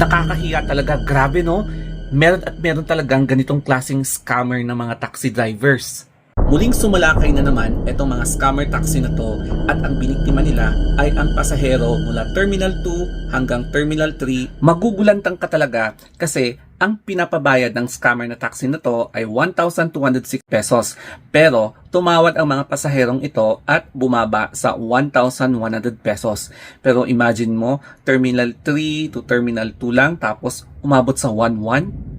Nakakahiya talaga, grabe no? Meron talagang ganitong klaseng scammer ng mga taxi drivers. Muling sumalakay na naman itong mga scammer taxi na to at ang biniktima nila ay ang pasahero mula Terminal 2 hanggang Terminal 3. Magugulantang ka talaga kasi ang pinapabayad ng scammer na taxi na to ay 1,206 pesos. Pero tumawad ang mga pasaherong ito at bumaba sa 1,100 pesos. Pero imagine mo, Terminal 3 to Terminal 2 lang tapos umabot sa 1,100.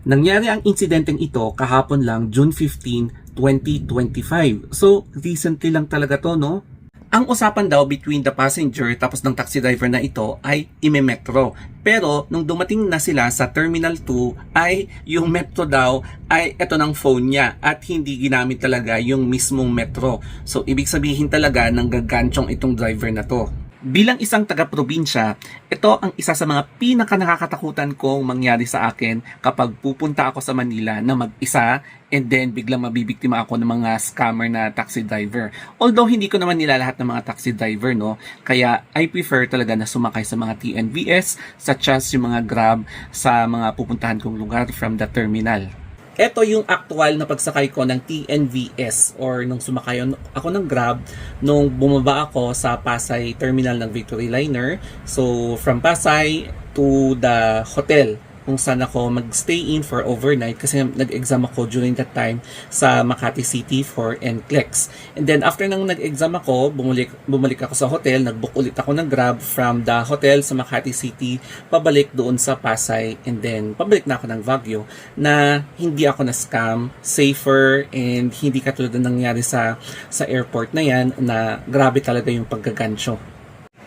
Nangyari ang insidenteng ito kahapon lang, June 15, 2025. So, recently lang talaga to, no? Ang usapan daw between the passenger tapos ng taxi driver na ito ay ime-metro. Pero nung dumating na sila sa Terminal 2 ay yung metro daw ay ito ng phone niya at hindi ginamit talaga yung mismong metro. So, ibig sabihin talaga nanggaganchong itong driver na to. Bilang isang taga-probinsya, ito ang isa sa mga pinaka-nakakatakutan kong mangyari sa akin kapag pupunta ako sa Manila na mag-isa and then biglang mabibiktima ako ng mga scammer na taxi driver. Although hindi ko naman nila lahat ng mga taxi driver, no? Kaya I prefer talaga na sumakay sa mga TNVS, such as yung mga Grab sa mga pupuntahan kong lugar from the terminal. Ito yung actual na pagsakay ko ng TNVS or nung sumakay ako ng Grab nung bumaba ako sa Pasay Terminal ng Victory Liner. So from Pasay to the hotel kung saan ako magstay in for overnight kasi nag-exam ako during that time sa Makati City for NCLEX. And then after nang nag-exam ako, bumalik ako sa hotel, nag-book ulit ako ng Grab from the hotel sa Makati City pabalik doon sa Pasay and then pabalik na ako ng Baguio na hindi ako na-scam, safer and hindi katulad ng nangyari sa airport na yan na grabe talaga yung paggagancho.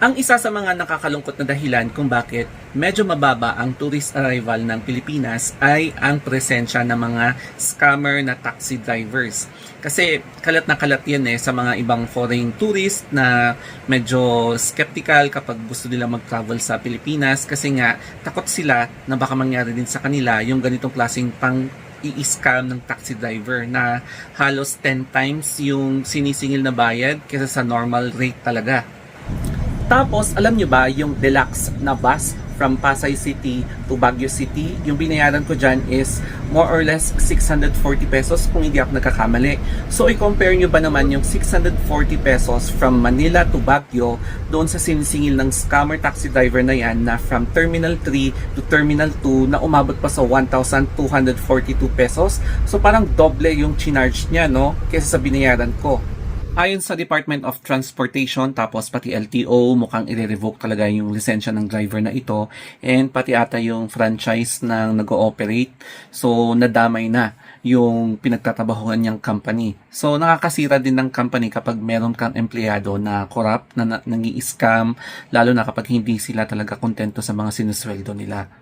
Ang isa sa mga nakakalungkot na dahilan kung bakit medyo mababa ang tourist arrival ng Pilipinas ay ang presensya ng mga scammer na taxi drivers. Kasi kalat na kalat yan sa mga ibang foreign tourist na medyo skeptical kapag gusto nila mag-travel sa Pilipinas kasi nga takot sila na baka mangyari din sa kanila yung ganitong klaseng i-scam ng taxi driver na halos 10 times yung sinisingil na bayad kaysa sa normal rate talaga. Tapos, alam nyo ba, yung deluxe na bus from Pasay City to Baguio City, yung binayaran ko dyan is more or less 640 pesos kung hindi ako nagkakamali. So, i-compare nyo ba naman yung 640 pesos from Manila to Baguio doon sa sinisingil ng scammer taxi driver na yan na from Terminal 3 to Terminal 2 na umabot pa sa 1,242 pesos. So, parang doble yung chinarge niya, no? Kesa sa binayaran ko. Ayon sa Department of Transportation tapos pati LTO mukhang i-revoke talaga yung lisensya ng driver na ito and pati ata yung franchise ng nag-ooperate. So nadamay na yung pinagtatabahuan niyang company. So nakakasira din ng company kapag meron kang empleyado na corrupt, na nangi-scam, lalo na kapag hindi sila talaga kontento sa mga sinusweldo nila.